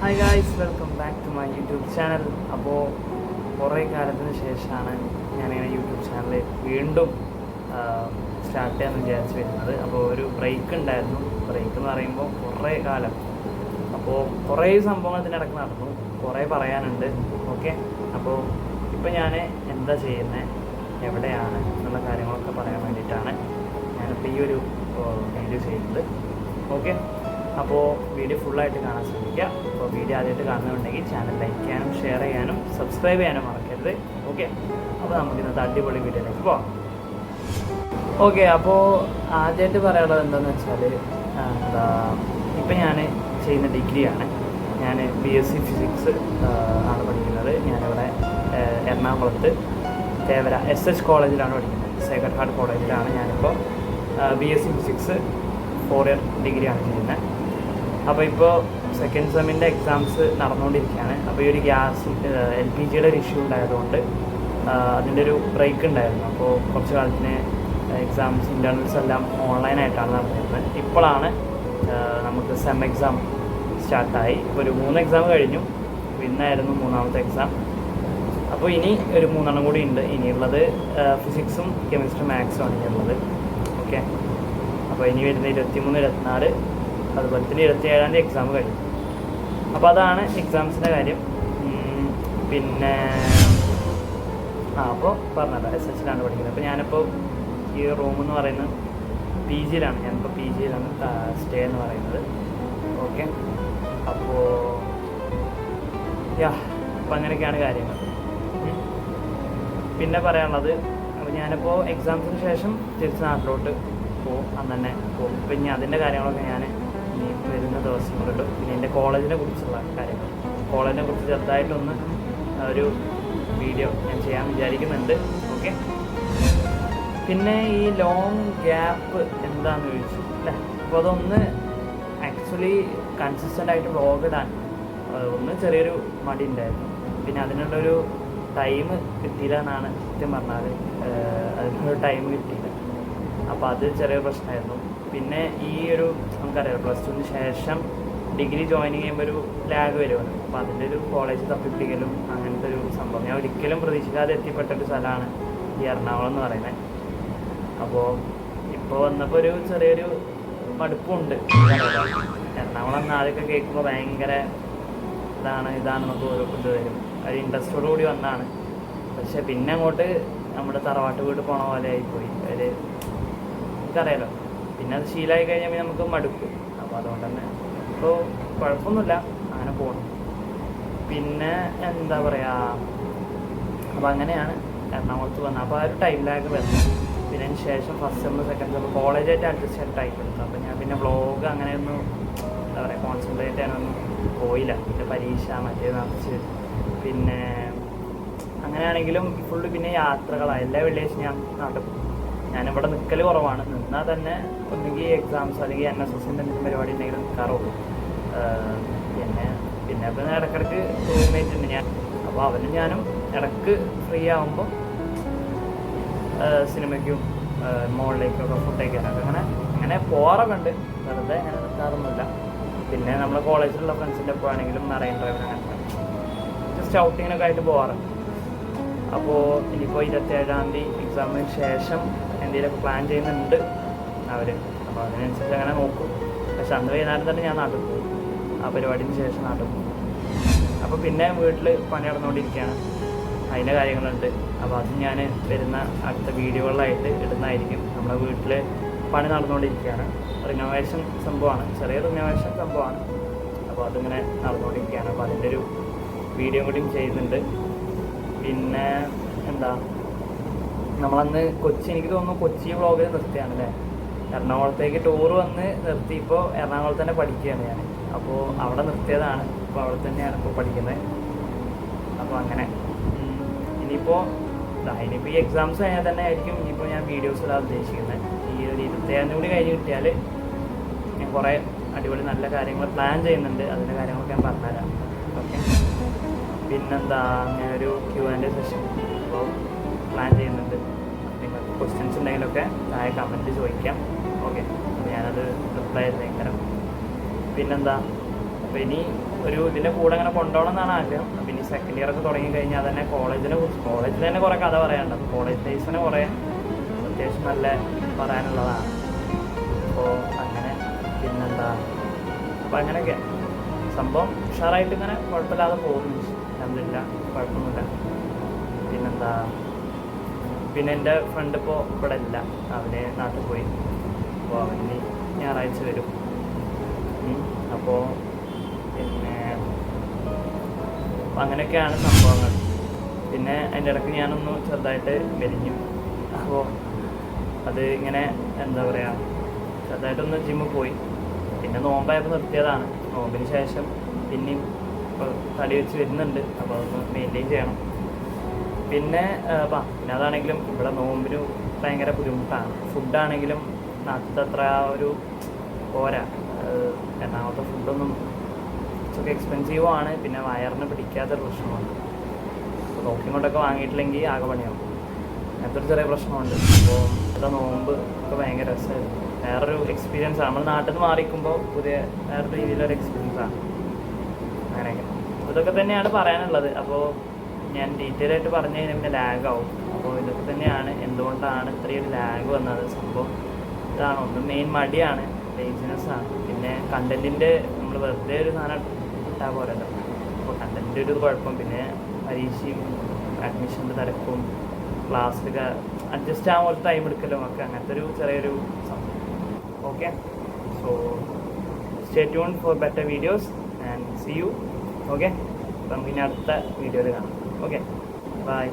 Hi guys, welcome back to my YouTube channel. അപ്പോൾ കുറേ കാലത്തിന് ശേഷമാണ് ഞാനിങ്ങനെ യൂട്യൂബ് ചാനൽ വീണ്ടും സ്റ്റാർട്ട് ചെയ്യാമെന്ന് വിചാരിച്ച് വരുന്നത്. അപ്പോൾ ഒരു ബ്രേക്ക് ഉണ്ടായിരുന്നു. ബ്രേക്ക് എന്ന് പറയുമ്പോൾ കുറേ കാലം, അപ്പോൾ കുറേ സംഭവങ്ങൾ ഇതിനിടയ്ക്ക് നടന്നു, കുറേ പറയാനുണ്ട്. ഓക്കെ, അപ്പോൾ ഇപ്പം ഞാൻ എന്താ ചെയ്യുന്നത്, എവിടെയാണ് എന്നുള്ള കാര്യങ്ങളൊക്കെ പറയാൻ വേണ്ടിയിട്ടാണ് ഞാനിപ്പോൾ ഈ ഒരു വീഡിയോ ചെയ്യുന്നത്. ഓക്കെ, അപ്പോൾ വീഡിയോ ഫുള്ളായിട്ട് കാണാൻ ശ്രമിക്കുക. അപ്പോൾ വീഡിയോ ആദ്യമായിട്ട് കാണുന്നുണ്ടെങ്കിൽ ചാനൽ ലൈക്ക് ചെയ്യാനും ഷെയർ ചെയ്യാനും സബ്സ്ക്രൈബ് ചെയ്യാനും മറക്കരുത്. ഓക്കെ, അപ്പോൾ നമുക്ക് ഇന്നത്തെ അടിപൊളി വീഡിയോയിലേക്ക് പോകാം. ഓക്കെ, അപ്പോൾ ആദ്യമായിട്ട് പറയാനുള്ളത് എന്താണെന്ന് വെച്ചാൽ ഇപ്പം ഞാൻ ചെയ്യുന്ന ഡിഗ്രിയാണ്. ഞാൻ BSc ഫിസിക്സ് ആണ് പഠിക്കുന്നത്. ഞാനിവിടെ എറണാകുളത്ത് തേവര SH കോളേജിലാണ് പഠിക്കുന്നത്. സേക്രഡ് ഹാർട്ട് കോളേജിലാണ് ഞാനിപ്പോൾ BSc ഫിസിക്സ് 4 ഇയർ ഡിഗ്രിയാണ് ചെയ്യുന്നത്. അപ്പോൾ ഇപ്പോൾ സെക്കൻഡ് സെമ്മിൻ്റെ എക്സാംസ് നടന്നുകൊണ്ടിരിക്കുകയാണ്. അപ്പോൾ ഈ ഒരു LPGയുടെ ഒരു ഇഷ്യൂ ഉണ്ടായതുകൊണ്ട് അതിൻ്റെ ഒരു ബ്രേക്ക് ഉണ്ടായിരുന്നു. അപ്പോൾ കുറച്ച് കാലത്തിന് എക്സാംസ് ഇൻറ്റേർണൽസ് എല്ലാം ഓൺലൈനായിട്ടാണ് നടന്നിരുന്നത്. ഇപ്പോഴാണ് നമുക്ക് സെം എക്സാം സ്റ്റാർട്ടായി. ഇപ്പോൾ ഒരു 3 എക്സാം കഴിഞ്ഞു. ഇന്നായിരുന്നു 3ാമത്തെ എക്സാം. അപ്പോൾ ഇനി ഒരു 3 കൂടി ഉണ്ട്. ഇനിയുള്ളത് ഫിസിക്സും കെമിസ്ട്രി മാത്സും ആണ് ഇനിയുള്ളത്. ഓക്കെ, അപ്പോൾ ഇനി വരുന്ന 23, 24 അതുപോലെ തന്നെ 27 എക്സാം കഴിയും. അപ്പോൾ അതാണ് എക്സാംസിൻ്റെ കാര്യം. പിന്നെ അപ്പോൾ പറഞ്ഞത് SHലാണ് പഠിക്കുന്നത്. അപ്പോൾ ഞാനിപ്പോൾ ഈ റൂമെന്ന് പറയുന്നത് PGയിലാണ്. ഞാനിപ്പോൾ PGയിലാണ് സ്റ്റേ എന്ന് പറയുന്നത്. ഓക്കെ, അപ്പോൾ അപ്പോൾ അങ്ങനെയൊക്കെയാണ് കാര്യങ്ങൾ. പിന്നെ പറയാനുള്ളത്, അപ്പോൾ ഞാനിപ്പോൾ എക്സാംസിന് ശേഷം തിരിച്ച് നാട്ടിലോട്ട് പോകും. അന്ന് തന്നെ പോകും. പിന്നെ അതിൻ്റെ കാര്യങ്ങളൊക്കെ ഞാൻ ഇനി വരുന്ന ദിവസങ്ങളിലും പിന്നെ എൻ്റെ കോളേജിനെ കുറിച്ചുള്ള കാര്യങ്ങൾ, കോളേജിനെ കുറിച്ച് ചെറുതായിട്ടൊന്ന് ഒരു വീഡിയോ ഞാൻ ചെയ്യാൻ വിചാരിക്കുന്നുണ്ട്. ഓക്കെ, പിന്നെ ഈ ലോങ് ഗ്യാപ്പ് എന്താണെന്ന് ചോദിച്ചു അല്ലേ. അപ്പോൾ അതൊന്ന് ആക്ച്വലി കൺസിസ്റ്റൻ്റായിട്ട് വ്ളോഗ് ഇടാൻ ഒന്ന് ചെറിയൊരു മടി ഉണ്ടായിരുന്നു. പിന്നെ അതിനുള്ളൊരു ടൈം കിട്ടിയില്ല എന്നാണ് സത്യം പറഞ്ഞാൽ. അതിനുള്ളൊരു ടൈം കിട്ടിയില്ല. അപ്പോൾ അത് ചെറിയ പ്രശ്നമായിരുന്നു. പിന്നെ ഈ ഒരു നമുക്കറിയാം, +2ന് ശേഷം ഡിഗ്രി ജോയിനിങ് ചെയ്യുമ്പോൾ ഒരു ലാഗ് വരുമല്ലോ. അപ്പോൾ അതിൻ്റെ ഒരു കോളേജ് തപ്പിപ്പിടിക്കലും അങ്ങനത്തെ ഒരു സംഭവം ഞാൻ ഒരിക്കലും പ്രതീക്ഷിക്കാതെ എത്തിപ്പെട്ടൊരു സ്ഥലമാണ് ഈ എറണാകുളം എന്ന് പറയുന്നത്. അപ്പോൾ ഇപ്പോൾ വന്നപ്പോൾ ഒരു ചെറിയൊരു മടുപ്പുണ്ട്. എറണാകുളം എന്ന് ആദ്യമൊക്കെ കേൾക്കുമ്പോൾ ഭയങ്കര ഇതാണെന്നൊക്കെ ഓരോ ഇത് വരും. ഒരു ഇൻട്രസ്റ്റോടു കൂടി വന്നതാണ്. പക്ഷെ പിന്നെ അങ്ങോട്ട് നമ്മുടെ തറവാട്ട് വീട് പോണ പോലെ ആയിപ്പോയി. നമുക്കറിയാലോ, പിന്നെ അത് ശീലമായി കഴിഞ്ഞാൽ നമുക്ക് മടുക്കും. അപ്പോൾ അതുകൊണ്ട് തന്നെ ഇപ്പോൾ കുഴപ്പമൊന്നുമില്ല, അങ്ങനെ പോകണം. പിന്നെ എന്താ പറയുക, അപ്പോൾ അങ്ങനെയാണ് എറണാകുളത്ത് വന്നത്. അപ്പോൾ ആ ഒരു ടൈം ലാഗ് വരുന്നത്. പിന്നെ അതിന് ശേഷം ഫസ്റ്റ് സെമ്മ് സെക്കൻഡ് സെമ്മ് കോളേജായിട്ട് അഡ്ജസ്റ്റ് ചെയ്യാൻ ടൈം എടുത്തു. അപ്പോൾ ഞാൻ പിന്നെ വ്ളോഗ് അങ്ങനെയൊന്നും എന്താ പറയുക കോൺസെൻട്രേറ്റ് ചെയ്യാനൊന്നും പോയില്ല. പിന്നെ പരീക്ഷ മറ്റേ നിറച്ച് പിന്നെ അങ്ങനെയാണെങ്കിലും ഫുള്ള് പിന്നെ യാത്രകളാണ്. എല്ലാ വെള്ളിയാഴ്ച ഞാൻ നാട്ടിൽ പോകും. ഞാനിവിടെ നിൽക്കൽ കുറവാണ്. നിന്നാൽ തന്നെ ഒന്നുകിൽ എക്സാംസ് അല്ലെങ്കിൽ NSSൻ്റെ എന്തെങ്കിലും പരിപാടി ഉണ്ടെങ്കിൽ നിൽക്കാറുള്ളൂ. പിന്നെ അപ്പം ഇടയ്ക്കിടയ്ക്ക് റൂംമേറ്റ് ഉണ്ട് ഞാൻ. അപ്പോൾ അവനും ഞാനും ഇടയ്ക്ക് ഫ്രീ ആകുമ്പോൾ സിനിമയ്ക്കും മോളിലേക്കൊക്കെ ഫുഡ് കഴിക്കാനൊക്കെ അങ്ങനെ പോകാറൊക്കെ ഉണ്ട്. വെറുതെ അങ്ങനെ നിൽക്കാറൊന്നുമില്ല. പിന്നെ നമ്മളെ കോളേജിലുള്ള ഫ്രണ്ട്സിൻ്റെ ഒപ്പം ആണെങ്കിലും മറൈൻ ഡ്രൈവിന് അങ്ങനെ ജസ്റ്റ് ഔട്ടിങ്ങിനൊക്കെ ആയിട്ട് പോകാറുണ്ട്. അപ്പോൾ ഇനിയിപ്പോൾ 27-ാം തീയതി എക്സാമിന് ശേഷം എന്തെങ്കിലുമൊക്കെ പ്ലാൻ ചെയ്യുന്നുണ്ട് അവർ. അപ്പോൾ അതിനനുസരിച്ച് അങ്ങനെ നോക്കും. പക്ഷെ അന്ന് വൈകുന്നേരം തന്നെ ഞാൻ നാട്ടിൽ പോകും. ആ പരിപാടിന് ശേഷം നാട്ടിൽ പോകും. അപ്പോൾ പിന്നെ വീട്ടിൽ പണി നടന്നുകൊണ്ടിരിക്കുകയാണ്. അതിൻ്റെ കാര്യങ്ങളുണ്ട്. അപ്പോൾ അത് ഞാൻ വരുന്ന അടുത്ത വീഡിയോകളിലായിട്ട് ഇടുന്നതായിരിക്കും. നമ്മുടെ വീട്ടിൽ പണി നടന്നുകൊണ്ടിരിക്കുകയാണ്. റിനോവേഷൻ സംഭവമാണ്, ചെറിയ റിനോവേഷൻ സംഭവമാണ്. അപ്പോൾ അതിങ്ങനെ നടന്നുകൊണ്ടിരിക്കുകയാണ്. അപ്പോൾ അതിൻ്റെ ഒരു വീഡിയോ കൂടി ചെയ്യുന്നുണ്ട്. പിന്നെ എന്താ, നമ്മളന്ന് എനിക്ക് തോന്നുന്നു കൊച്ചി വ്ളോഗിൽ നിർത്തിയാണല്ലേ. എറണാകുളത്തേക്ക് ടൂർ വന്ന് നിർത്തി. ഇപ്പോൾ എറണാകുളത്ത് തന്നെ പഠിക്കുകയാണ് ഞാൻ. അപ്പോൾ അവിടെ നിർത്തിയതാണ്. ഇപ്പോൾ അവിടെ തന്നെയാണ് ഇപ്പോൾ പഠിക്കുന്നത്. അപ്പോൾ അങ്ങനെ ഇനിയിപ്പോൾ ഈ എക്സാംസ് കഴിഞ്ഞാൽ തന്നെ ആയിരിക്കും ഇനിയിപ്പോൾ ഞാൻ വീഡിയോസ് ഇടാൻ ഉദ്ദേശിക്കുന്നത്. ഈ ഒരു 27 കൂടി കഴിഞ്ഞ് കിട്ടിയാൽ ഞാൻ കുറേ അടിപൊളി നല്ല കാര്യങ്ങൾ പ്ലാൻ ചെയ്യുന്നുണ്ട്. അതിൻ്റെ കാര്യങ്ങളൊക്കെ ഞാൻ പറഞ്ഞുതരാം. ഓക്കെ, പിന്നെന്താ, ഞാനൊരു Q&A സെഷൻ ഇപ്പോൾ പ്ലാൻ ചെയ്യുന്നുണ്ട്. നിങ്ങൾക്ക് ക്വസ്റ്റ്യൻസ് ഉണ്ടെങ്കിലൊക്കെ താഴെ കമൻറ്റ് ചോദിക്കാം. ഓക്കെ, അപ്പോൾ ഞാനത് റിപ്ലൈ ചെയ്തേക്കാം. പിന്നെന്താ, അപ്പോൾ ഇനി ഇതിൻ്റെ കൂടെ അങ്ങനെ കൊണ്ടുപോകണം എന്നാണ് ആഗ്രഹം. പിന്നെ സെക്കൻഡ് ഇയർ ഒക്കെ തുടങ്ങി കഴിഞ്ഞാൽ തന്നെ കോളേജിൽ തന്നെ കുറേ കഥ പറയാനുണ്ട്. അപ്പോൾ കോളേജ് ലൈഫിനെ കുറേ അത്യാവശ്യം നല്ല പറയാനുള്ളതാണ്. അപ്പോൾ അങ്ങനെ പിന്നെന്താ, അപ്പോൾ അങ്ങനെയൊക്കെ സംഭവം ഉഷാറായിട്ട് ഇങ്ങനെ കുഴപ്പമില്ലാതെ പോകുന്നു. അൽഹംദുലില്ല, കുഴപ്പമൊന്നുമില്ല. പിന്നെന്താ, പിന്നെ എൻ്റെ ഫ്രണ്ട് ഇപ്പോൾ ഇവിടെ ഇല്ല, അവന് നാട്ടിൽ പോയി. അപ്പോൾ അവന് ഞായറാഴ്ച വരും. അപ്പോൾ പിന്നെ അങ്ങനെയൊക്കെയാണ് സംഭവങ്ങൾ. പിന്നെ അതിൻ്റെ ഇടയ്ക്ക് ഞാനൊന്ന് ചെറുതായിട്ട് മെലിഞ്ഞു. അപ്പോൾ അത് ഇങ്ങനെ എന്താ പറയുക, ചെറുതായിട്ടൊന്ന് ജിമ്മിൽ പോയി. പിന്നെ നോമ്പായപ്പോൾ നിർത്തിയതാണ്. നോമ്പിന് ശേഷം പിന്നെയും ഇപ്പോൾ തടി വെച്ച് വരുന്നുണ്ട്. അപ്പോൾ അതൊന്ന് മെയിൻറ്റെയിൻ ചെയ്യണം. പിന്നെ അതാണെങ്കിലും ഇവിടെ നോമ്പിന് ഭയങ്കര ബുദ്ധിമുട്ടാണ്. ഫുഡാണെങ്കിലും നാട്ടിലത്തെ അത്ര ഒരു പോരാ. എറണാകുളത്തെ ഫുഡൊന്നും കുറച്ചൊക്കെ എക്സ്പെൻസീവാണ്. പിന്നെ വയറിന് പിടിക്കാത്തൊരു പ്രശ്നമാണ്. അപ്പോൾ നോക്കിയും കൊണ്ടൊക്കെ വാങ്ങിയിട്ടില്ലെങ്കിൽ ആകെ പണിയാവും. അങ്ങനത്തെ ഒരു ചെറിയ പ്രശ്നമുണ്ട്. അപ്പോൾ ഇവിടെ നോമ്പ് ഒക്കെ ഭയങ്കര രസമായിരുന്നു. വേറൊരു എക്സ്പീരിയൻസാണ്. നമ്മൾ നാട്ടിൽ നിന്ന് മാറിക്കുമ്പോൾ വേറെ രീതിയിലൊരു എക്സ്പീരിയൻസാണ്. അങ്ങനെയൊക്കെ ഇതൊക്കെ തന്നെയാണ് പറയാനുള്ളത്. അപ്പോൾ ഞാൻ ഡീറ്റെയിൽ ആയിട്ട് പറഞ്ഞു കഴിഞ്ഞാൽ പിന്നെ ലാഗാവും. അപ്പോൾ ഇതൊക്കെ തന്നെയാണ് എന്തുകൊണ്ടാണ് ഇത്രയും ലാഗ് വന്നത്. സംഭവം ഇതാണ്. ഒന്ന് മെയിൻ മടിയാണ്, ലേസിനെസ്സാണ്. പിന്നെ കണ്ടൻറ്റിൻ്റെ നമ്മൾ വെറുതെ ഒരു സാധനം ഇട്ടാൽ പോരല്ലോ. അപ്പോൾ കണ്ടൻറ്റിൻ്റെ ഒരു കുഴപ്പം, പിന്നെ പരീക്ഷയും അഡ്മിഷൻ്റെ തിരക്കും ക്ലാസ്സിലൊക്കെ അഡ്ജസ്റ്റ് ആകാൻ കുറച്ച് ടൈം എടുക്കലും ഒക്കെ അങ്ങനത്തെ ഒരു ചെറിയൊരു സംഭവം. Okay, so stay tune for better videos and see you. Okay, അപ്പം ഇനി അടുത്ത വീഡിയോയിൽ കാണാം. Okay, by.